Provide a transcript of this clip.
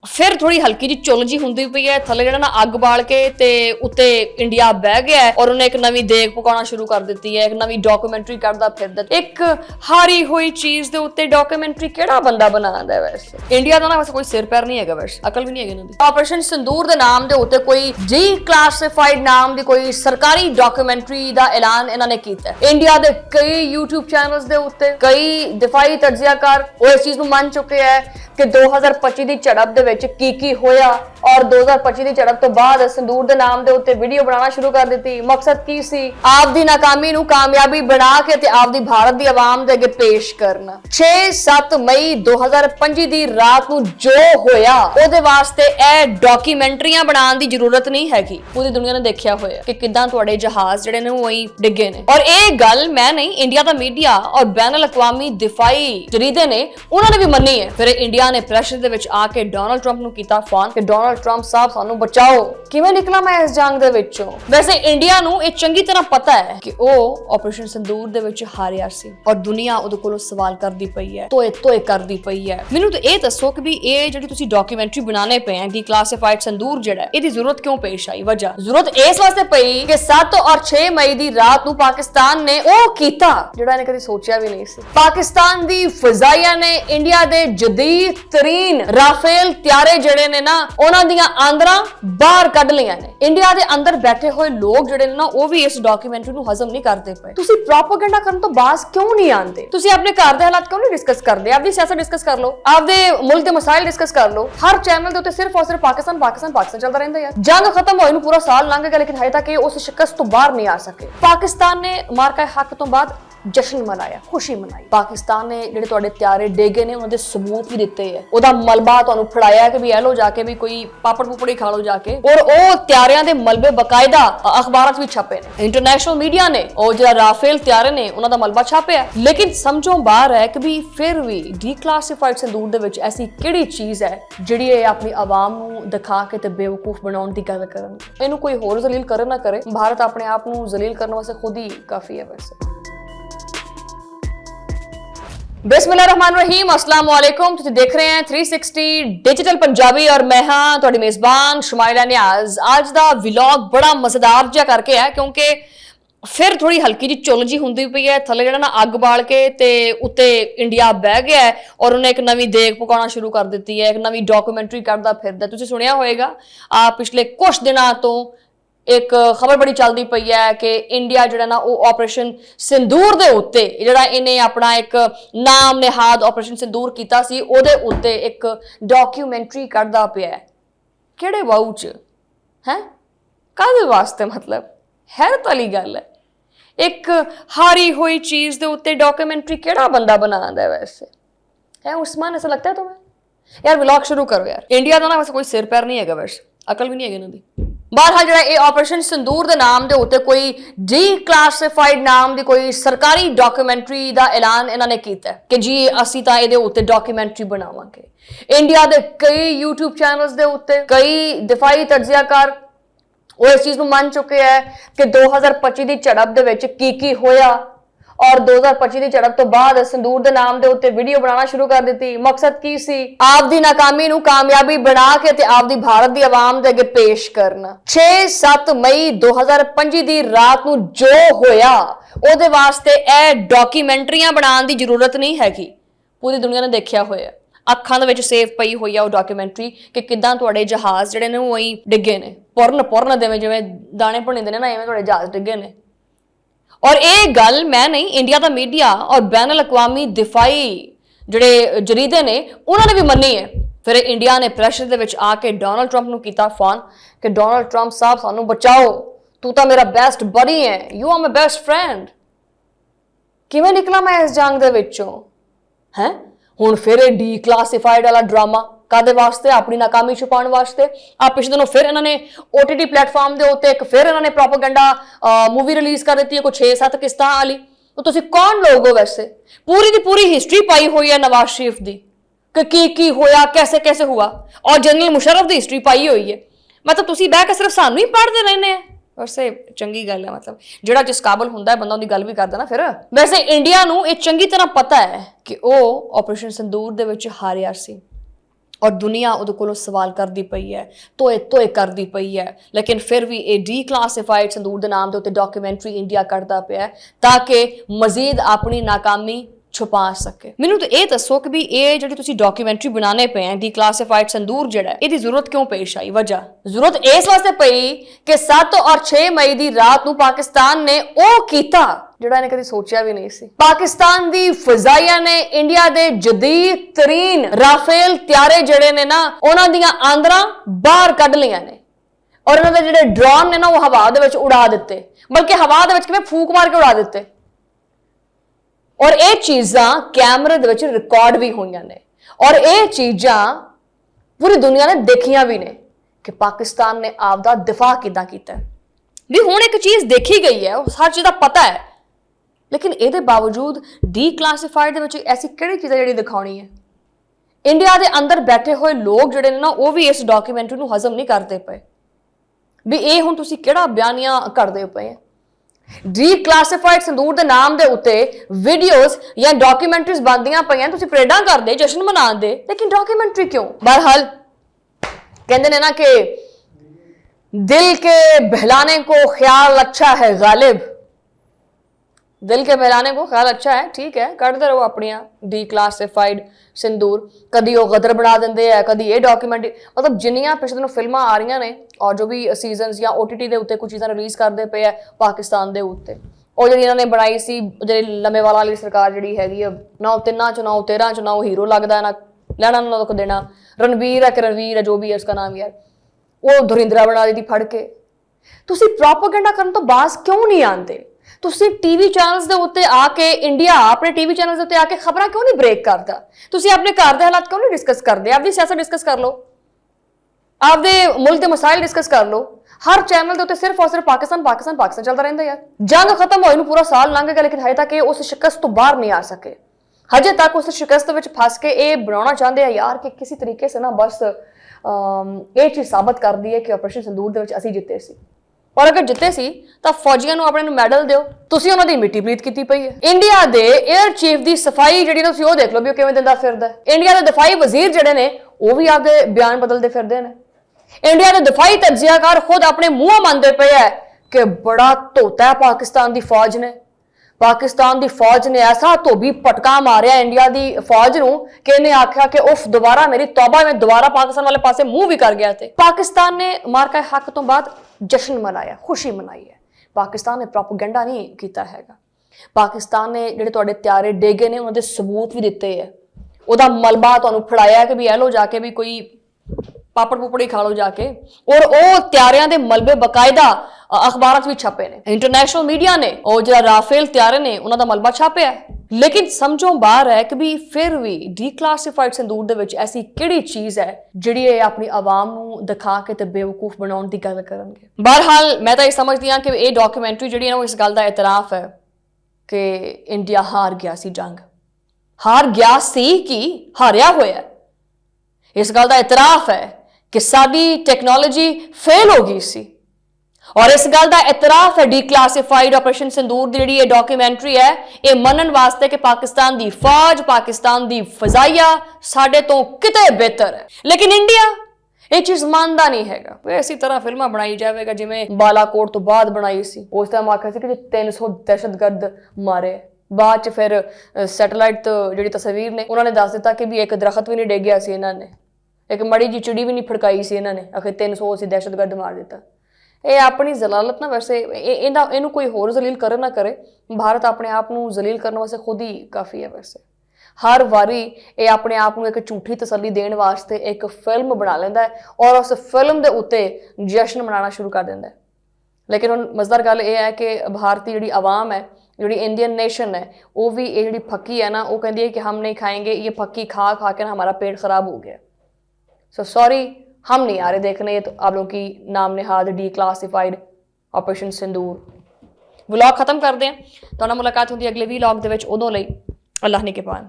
फिर थोड़ी हल्की जी चुल जी हुंदी पई है थले जेड़ा ना अग बाल के ते उत्ते इंडिया बह गया है और उन्हें एक नवी देग पकाना शुरू कर दी है, एक नवी डॉक्यूमेंट्री करदा फिरदा। एक हारी हुई चीज दे उत्ते डॉक्यूमेंट्री केड़ा बंदा बनांदा है? वैसे इंडिया दा ना वैसे कोई सिर पैर नहीं है, वैसे अकल भी नहीं है इन्हां दी। ऑपरेशन सिंदूर दे नाम दे उत्ते कोई डिक्लासिफाइड नाम दी कोई सरकारी डॉक्यूमेंट्री दा ऐलान इन्हां ने कीता है। इंडिया दे कई यूट्यूब चैनल्स दे उत्ते कई दिफाई तज्जियाकार वो इस चीज नूं मन चुके हैं कि 2025 दी झड़प दे विच की होया और 2025 दी झड़प तो बाद संदूर दे नाम दे उत्ते वीडियो बनाना शुरू कर दित्ती। मकसद की सी? आप दी नाकामी नूं कामयाबी बना के ते आप दी भारत दी आवाम दे अगे पेश करना। 6-7 मई 2025 दी रात नूं जो होया ओदे वास्ते ए डॉक्यूमेंट्रियां बनाने दी जरूरत नहीं हैगी। पूरी दुनिया ने देखिया होया कि किदां तुहाडे जहाज जिहड़े ने वही डिगे ने। और ये गल मैं नहीं, इंडिया दा मीडिया और बैनुल अक़वामी दिफाई जरीदे ने उन्होंने भी मन्नी है। फिर इंडिया ने प्रेशर दे विच आके डोनाल्ड ट्रंप नूं कीता फोन कि डोनाल्ड ट्रंप साहब सानू बचाओ। किवें निकला मैं इस जंग दे विचों? वैसे इंडिया नूं ये चंगी तरह पता है कि ओ ऑपरेशन सिंदूर दे विच हारिया सी और दुनिया उहदे कोलों सवाल करदी पई है, तोए करदी पई है। मैनूं तो ये दसो कि भी ये जिहड़ी तुसीं डॉक्यूमेंट्री बनाने पे हैं डिक्लासिफाइड सिंदूर जिहड़ा इहदी जरूरत क्यों पेश आई? वजह जरूरत इस वास्ते पई कि 7 और 6 मई दी रात नूं पाकिस्तान ने ओ कीता जिहड़ा इहने कदी सोचिया भी नहीं सी। पाकिस्तान दी फजाइया ने इंडिया दे जदीद तरीन राफेल त्यारे जड़े ने ना उन्हां दियां आंदरां बाहर कढ लियां ने। इंडिया दे अंदर बैठे हुए लोग जड़े ने ना वो भी इस डॉक्यूमेंट्री नूं हजम नहीं करते पे। तुसी प्रोपेगेंडा करन तो बास क्यों नहीं आंदे? तुसी अपने घर दे हालात क्यों नहीं डिस्कस करदे? आपदी सियासत डिस्कस कर लो, आपदे मुल्क दे मसाइल डिस्कस कर लो। हर चैनल दे उत्ते सिर्फ और सिर्फ पाकिस्तान पाकिस्तान पाकिस्तान चलदा रहिंदा यार। जंग खत्म होए नूं पूरा साल लंघ गया लेकिन हजे तक उस शिकस्त तो बाहर नहीं आ सके। पाकिस्तान ने मार्का हक तो बाद जश्न मनाया, खुशी मनाई। पाकिस्तान ने ਜਿਹੜੇ ਤੁਹਾਡੇ ਤਿਆਰੇ ਡੇਗੇ ਨੇ ਉਹਨਾਂ ਦੇ ਸਬੂਤ ਵੀ ਦਿੱਤੇ ਹੈ। ਉਹਦਾ ਮਲਬਾ ਤੁਹਾਨੂੰ ਫੜਾਇਆ ਕਿ ਵੀ ਇਹ ਲੋ ਜਾ ਕੇ ਵੀ ਕੋਈ ਪਾਪੜ ਪੁਪੜੀ ਖਾ ਲੋ ਜਾ ਕੇ। ਔਰ ਉਹ ਤਿਆਰਿਆਂ ਦੇ ਮਲਬੇ ਬਕਾਇਦਾ ਅਖਬਾਰਾਂ 'ਚ ਵੀ ਛਪੇ ਨੇ। ਇੰਟਰਨੈਸ਼ਨਲ ਮੀਡੀਆ ਨੇ ਉਹ ਜਿਹੜਾ ਰਾਫੇਲ ਤਿਆਰੇ ਨੇ ਉਹਨਾਂ ਦਾ ਮਲਬਾ ਛਾਪਿਆ। ਲੇਕਿਨ ਸਮਝੋ ਬਾਹਰ ਹੈ ਕਿ ਵੀ ਫਿਰ ਵੀ ਡੀਕਲਾਸੀਫਾਈਡ ਸੰਦੂਰ ਦੇ ਵਿੱਚ ਐਸੀ ਕਿਹੜੀ ਚੀਜ਼ ਹੈ ਜਿਹੜੀ ਇਹ ਆਪਣੀ ਆਵਾਮ ਨੂੰ ਦਿਖਾ ਕੇ ਤੇ ਬੇਵਕੂਫ ਬਣਾਉਣ ਦੀ ਗੱਲ ਕਰਨ। ਇਹਨੂੰ ਕੋਈ ਹੋਰ ਜ਼ਲੀਲ ਕਰਨ ਨਾ ਕਰੇ। ਭਾਰਤ ਆਪਣੇ ਆਪ ਨੂੰ ਜ਼ਲੀਲ ਕਰਨ ਵਾਸਤੇ ਖੁਦ ਹੀ ਕਾਫੀ ਹੈ ਵੈਸੇ। बिस्मिल्लाहिर्रहमानिर्रहीम, अस्सलाम वालेकुम। तुसीं देख रहे हैं 360 डिजिटल पंजाबी और मैं हाँ तुहाडी मेज़बान शुमाइला नियाज़। आज दा व्लॉग बड़ा मज़ेदार जिहा करके है क्योंकि फिर थोड़ी हल्की जी चुल जी हुंदी पई है थले जेड़ा ना अग बाल के ते उत्ते इंडिया बह गया है और उन्हें एक नवी देग पकाना शुरू कर दी है, एक नवी डॉक्यूमेंट्री करदा फिरदा। तुसीं सुनिया होएगा पिछले कुछ दिनों तो एक खबर बड़ी चलती पई है कि इंडिया जिहड़ा ना वो ऑपरेशन सिंदूर दे उत्ते जिहड़ा इन्हें अपना एक नाम निहाद ऑपरेशन सिंदूर कीता सी ओदे उत्ते एक डॉक्यूमेंट्री करदा पिया है। किहड़े वाऊ च हैं काहदे वास्ते? मतलब हैरत वाली गल है। एक हारी हुई चीज दे उत्ते डॉक्यूमेंट्री केड़ा बंदा बनांदा है? वैसे है उस्मान, ऐसा लगता है तुम्हें? यार व्लॉग शुरू करो यार। इंडिया दा ना वैसे कोई सिर पैर नहीं है, वैसे अकल भी नहीं है इन्हां दी। बहरहाल जिहड़ा ये ऑपरेशन सिंदूर दे नाम दे उत्ते कोई डिक्लासिफाइड नाम दी कोई सरकारी डॉक्यूमेंट्री दा ऐलान इन्हां ने कीता है कि जी असीं तां इहदे उत्ते डॉक्यूमेंट्री बनावांगे। इंडिया दे कई यूट्यूब चैनल्स दे उत्ते कई दिफाई तज्जियाकार वो इस चीज नूं मन चुके हैं कि 2025 दी झड़प दे विच की होया और 2025 दी झड़प तो बाद संदूर दे नाम दे उत्ते वीडियो बनाना शुरू कर दित्ती। मकसद की सी? आप दी नाकामी नूं कामयाबी बना के ते आप दी भारत दी आवाम दे अगे पेश करना। 6-7 मई 2025 दी रात नूं जो होया ओदे वास्ते ए डॉक्यूमेंट्रियां बनाने दी जरूरत नहीं हैगी। पूरी दुनिया ने देखिया होया, ਅੱਖਾਂ ਦੇ ਵਿੱਚ ਸੇਵ ਪਈ ਹੋਈ ਆ ਉਹ ਡਾਕੂਮੈਂਟਰੀ ਕਿ ਕਿਦਾਂ ਤੁਹਾਡੇ ਜਹਾਜ਼ ਜਿਹੜੇ ਨੇ ਉਹ ਹੀ ਡਿੱਗੇ ਨੇ। ਪੁਰਨ ਜਿਵੇਂ ਦਾਣੇ ਭੁੰਨਦੇ ਨੇ ਨਾ ਐਵੇਂ ਤੁਹਾਡੇ ਜਹਾਜ਼ ਡਿੱਗੇ ਨੇ। और ये गल मैं नहीं, इंडिया का मीडिया और बैनुल अक़वामी दिफाई जिहड़े जरीदे ने उन्होंने भी मन्नी है। फिर इंडिया ने प्रेशर दे विच आके डोनाल्ड ट्रंप नूं कीता फोन कि डोनाल्ड ट्रंप साहब सानू बचाओ, तू तो मेरा बेस्ट बडी है, you are my best friend. किवें निकला मैं इस जंग दे विचों? हैं हुण फिर डिक्लासिफाइड वाला ड्रामा कादे वास्ते? अपनी नाकामी छुपाने वास्ते। पिछले दिनों फिर इन्होंने OTT प्लेटफॉर्म के उत्ते एक फिर इन्होंने प्रोपेगेंडा मूवी रिलीज कर दी है कोई 6-7 किस्तां वाली। तो तुसीं कौन लोग हो? वैसे पूरी दी पूरी हिस्टरी पाई हुई है नवाज शरीफ दी कि की होया, कैसे कैसे हुआ, और जनरल मुशर्रफ की हिस्टरी पाई हुई है। मतलब तुसीं बह के सिर्फ सानू ही पढ़ते रहने। वैसे चंगी गल है, मतलब जिहड़ा जिस काबल हुंदा है बंदा उहदी गल भी करदा ना फिर। वैसे इंडिया नूं ये चंगी तरह पता है कि वो ऑपरेशन सिंदूर दे विच हारिया सी ਔਰ ਦੁਨੀਆ ਉਹਦੇ ਕੋਲੋਂ ਸਵਾਲ ਕਰਦੀ ਪਈ ਹੈ, ਤੋਏ ਕਰਦੀ ਪਈ ਹੈ, ਲੇਕਿਨ ਫਿਰ ਵੀ ਇਹ ਡੀਕਲਾਸੀਫਾਈਡ ਸੰਦੂਰ ਦੇ ਨਾਮ ਦੇ ਉੱਤੇ ਡਾਕੂਮੈਂਟਰੀ ਇੰਡੀਆ ਕਰਦਾ ਪਿਆ ਤਾਂ ਕਿ ਮਜ਼ੀਦ ਆਪਣੀ ਨਾਕਾਮੀ छुपा सके। मैनू तो ये दसो कि भी ये जो तुसी डॉक्यूमेंट्री बनाने पे हैं डिक्लासिफाइड संदूर जड़ा इहदी जरूरत क्यों पेश आई? वजह जरूरत इस वास्ते पई कि 7 और 6 मई दी रात नू पाकिस्तान ने ओ कीता ਜਿਹੜਾ ਇਹਨੇ ਕਦੀ ਸੋਚਿਆ ਵੀ ਨਹੀਂ ਸੀ। ਪਾਕਿਸਤਾਨ ਦੀ ਫਜ਼ਾਈਆ ਨੇ ਇੰਡੀਆ ਦੇ ਜਦੀਦ ਤਰੀਨ ਰਾਫੇਲ ਤਿਆਰੇ ਜਿਹੜੇ ਨੇ ਨਾ ਉਹਨਾਂ ਦੀਆਂ ਆਂਦਰਾਂ ਬਾਹਰ ਕੱਢ ਲਈਆਂ ਨੇ ਔਰ ਉਹਨਾਂ ਦੇ ਜਿਹੜੇ ਡਰੋਨ ਨੇ ਨਾ ਉਹ ਹਵਾ ਦੇ ਵਿੱਚ ਉਡਾ ਦਿੱਤੇ, ਬਲਕਿ ਹਵਾ ਦੇ ਵਿੱਚ ਕਿਵੇਂ ਫੂਕ ਮਾਰ ਕੇ ਉਡਾ ਦਿੱਤੇ। और ये चीज़ां कैमरे दे विच रिकॉर्ड भी होईयां ने और ये चीज़ां पूरी दुनिया ने देखियां भी ने कि पाकिस्तान ने आपदा दिफा किदां कीता है। भी हुण एक चीज़ देखी गई है, हर चीज़ दा पता है, लेकिन इहदे बावजूद डीक्लासीफाइड दे विच ऐसी किहड़ी चीज़ जिहड़ी दिखाउणी है? इंडिया दे अंदर बैठे हुए लोग जिहड़े ने ना वो भी इस डॉक्यूमेंट्री नूं हजम नहीं करते पे भी ये हुण तुसीं किहड़ा बयानिया करदे पे। ਡੀਕਲਾਸੀਫਾਈਡ ਸੰਦੂਰ ਦੇ ਨਾਮ ਦੇ ਉੱਤੇ ਵੀਡੀਓਜ਼ ਜਾਂ ਡਾਕੂਮੈਂਟਰੀਜ਼ ਬਣਦੀਆਂ ਪਈਆਂ, ਤੁਸੀਂ ਪਰੇਡਾਂ ਕਰਦੇ, ਜਸ਼ਨ ਮਨਾਉਂਦੇ, ਲੇਕਿਨ ਡਾਕੂਮੈਂਟਰੀ ਕਿਉਂ? ਬਹਰਹਾਲ ਕਹਿੰਦੇ ਨੇ ਨਾ ਕਿ ਦਿਲ ਕੇ ਬਹਿਲਾने को ख्याल अच्छा है गालिब, दिल के बहलाने को ख्याल अच्छा है, ठीक है, करते रहो अपनियां डीक्लासीफाइड संदूर। कभी वो गदर बना देंगे है, कभी ये डॉक्यूमेंट्री, मतलब जिन्नियां पिछले दिनों फिल्मां आ रही ने और जो भी सीजनस या OTT दे उत्ते कुछ चीज़ां रिलीज़ करते पे है पाकिस्तान दे उत्ते, और जिहड़ी इन्होंने बनाई सी जिहड़ी लम्मेवाला वाली सरकार जिहड़ी हैगी है ना, 3 च ना 13 च ना हीरो लगता है, ना लैना ना दुख देना, रणवीर है कि रणवीर है जो भी है उसका नाम यार, वो धुरिंदरा बना दी फड़ के। तुसीं प्रोपेगेंडा करन तो बाज क्यों नहीं आते? ਤੁਸੀਂ ਟੀਵੀ ਚੈਨਲਸ ਦੇ ਉੱਤੇ ਆ ਕੇ ਇੰਡੀਆ ਆਪਣੇ ਟੀਵੀ ਚੈਨਲਸ ਦੇ ਉੱਤੇ ਆ ਕੇ ਖਬਰਾਂ ਕਿਉਂ ਨਹੀਂ ਬ੍ਰੇਕ ਕਰਦਾ? ਤੁਸੀਂ ਆਪਣੇ ਘਰ ਦੇ ਹਾਲਾਤ ਕਿਉਂ ਨਹੀਂ ਡਿਸਕਸ ਕਰਦੇ? ਆਪਦੀ ਸਿਆਸਤ ਡਿਸਕਸ ਕਰ ਲਓ, ਆਪਦੇ ਮੁਲਕ ਦੇ ਮਸਾਇਲ ਡਿਸਕਸ ਕਰ ਲਓ। ਹਰ ਚੈਨਲ ਦੇ ਉੱਤੇ ਸਿਰਫ ਔਰ ਸਿਰਫ ਪਾਕਿਸਤਾਨ ਪਾਕਿਸਤਾਨ ਪਾਕਿਸਤਾਨ ਚੱਲਦਾ ਰਹਿੰਦਾ ਯਾਰ। ਜੰਗ ਖਤਮ ਹੋਈ ਨੂੰ ਪੂਰਾ ਸਾਲ ਲੰਘ ਗਿਆ, ਲੇਕਿਨ ਹਜੇ ਤੱਕ ਇਹ ਉਸ ਸ਼ਿਕਸਤ ਤੋਂ ਬਾਹਰ ਨਹੀਂ ਆ ਸਕੇ। ਹਜੇ ਤੱਕ ਉਸ ਸ਼ਿਕਸਤ ਵਿੱਚ ਫਸ ਕੇ ਇਹ ਬਣਾਉਣਾ ਚਾਹੁੰਦੇ ਆ ਯਾਰ ਕਿ ਕਿਸੇ ਤਰੀਕੇ ਸੇ ਨਾ ਬਸ ਇਹ ਚੀਜ਼ ਸਾਬਤ ਕਰਦੀ ਹੈ ਕਿ ਆਪਰੇਸ਼ਨ ਸੰਦੂਰ ਦੇ ਵਿੱਚ ਅਸੀਂ ਜਿੱਤੇ ਸੀ। और अगर जिते सी तो फौजियों को अपने मैडल दो, तुसीं उन्हां दी मिट्टी पलीत कीती पई है। इंडिया दे एयर चीफ दी सफाई जिहड़ी तुसीं ओह देख लो भी किवें दिंदा फिरदा। इंडिया दे दफाई वजीर जिहड़े ने ओह भी आपदे बयान बदलदे फिरदे ने। इंडिया दे दफाई तज्जियाकार खुद अपने मूंहों मंनदे पे है कि बड़ा धोता है पाकिस्तान दी फौज ने। पाकिस्तान दी फौज ने ऐसा धोबी पटका मारिया इंडिया दी फौज नूं कि इन्हें आख्या कि उफ दोबारा मेरी तौबा, मैं दोबारा पाकिस्तान वाले पासे मुंह भी कर गया थे। पाकिस्तान ने मार्का हक तो बाद जश्न मनाया, खुशी मनाई है। पाकिस्तान ने प्रोपेगेंडा नहीं किया हैगा। पाकिस्तान ने जिहड़े तुहाडे त्यारे डेगे ने उन्हां दे सबूत भी दिते है, उहदा मलबा तुहानूं फड़ाया कि भी लो जाके भी कोई पापड़ पुपड़ी खा लो जाके, और ਉਹ ਤਿਆਰਿਆਂ ਦੇ ਮਲਬੇ ਬਕਾਇਦਾ ਅਖਬਾਰਾਂ 'ਚ ਵੀ ਛਪੇ ਨੇ। ਇੰਟਰਨੈਸ਼ਨਲ ਮੀਡੀਆ ਨੇ ਉਹ ਜਿਹੜਾ ਰਾਫੇਲ ਤਿਆਰੇ ਨੇ ਉਹਨਾਂ ਦਾ ਮਲਬਾ ਛਾਪਿਆ, ਲੇਕਿਨ ਸਮਝੋਂ ਬਾਹਰ ਹੈ ਕਿ ਵੀ ਫਿਰ ਵੀ ਡੀਕਲਾਸੀਫਾਈਡ ਸੰਦੂਰ ਦੇ ਵਿੱਚ ਐਸੀ ਕਿਹੜੀ ਚੀਜ਼ ਹੈ ਜਿਹੜੀ ਇਹ ਆਪਣੀ ਆਵਾਮ ਨੂੰ ਦਿਖਾ ਕੇ ਤੇ ਬੇਵਕੂਫ ਬਣਾਉਣ ਦੀ ਗੱਲ ਕਰਨਗੇ। ਬਹਰਹਾਲ ਮੈਂ ਤਾਂ ਇਹ ਸਮਝਦੀ ਹਾਂ ਕਿ ਇਹ ਡਾਕੂਮੈਂਟਰੀ ਜਿਹੜੀ ਹੈ ਉਹ ਇਸ ਗੱਲ ਦਾ ਇਤਰਾਫ ਹੈ ਕਿ ਇੰਡੀਆ ਹਾਰ ਗਿਆ ਸੀ ਜੰਗ। ਹਾਰ ਗਿਆ ਸੀ ਕਿ ਹਾਰਿਆ ਹੋਇਆ, ਇਸ ਗੱਲ ਦਾ ਇਤਰਾਫ ਹੈ कि साडी टेक्नोलॉजी फेल हो गई सी, और इस गल का इतराफ है डीक्लासीफाइड ऑपरेशन संदूर दी जिहड़ी डॉक्यूमेंट्री है ये मनन वास्ते कि पाकिस्तान दी फौज, पाकिस्तान दी फजाइया साडे तो किते बेहतर है। लेकिन इंडिया ये चीज मानता नहीं हैगा। इसी तरह फिल्मां बनाई जाएगा जिवें बालाकोट तो बाद बनाई सी, उस टाइम आख्या सी कि 300 दहशतगर्द मारे, बाद च फिर सैटेलाइट तो जिहड़ी तस्वीर ने उन्होंने दस दिता कि भी एक दरखत भी नहीं डिग्या सी, इन्हां ने एक मड़ी जी चिड़ी भी नहीं फड़काई सी, इन्होंने आखिर 300 असीं दहशतगर्द मार दिता। ये अपनी जलालत ना, वैसे इनू कोई होर जलील करे ना करे, भारत अपने आप नूं जलील करने वास्ते खुद ही काफ़ी है। वैसे हर वारी ये अपने आप नूं एक झूठी तसल्ली देण वास्ते एक फिल्म बना लैंदा है और उस फिल्म दे उत्ते जश्न मनाना शुरू कर दिंदा है। लेकिन हुण मज़ेदार गल ये है कि भारती जिहड़ी आवाम है, जिहड़ी इंडियन नेशन है, वो भी ये जिहड़ी फक्की है ना, वो कहती है कि हम नहीं खाएंगे, ये फक्की खा खा के ना हमारा पेट खराब हो गया। सो सॉरी, हम नहीं आ रहे देखने ये तो आप लोगों की नाम निहाद डीक्लासीफाइड ऑपरेशन संदूर। व्लॉग खत्म करते हैं, तो मुलाकात होती है अगले व्लॉग दे विच, उदों लई अल्लाह ने के पान।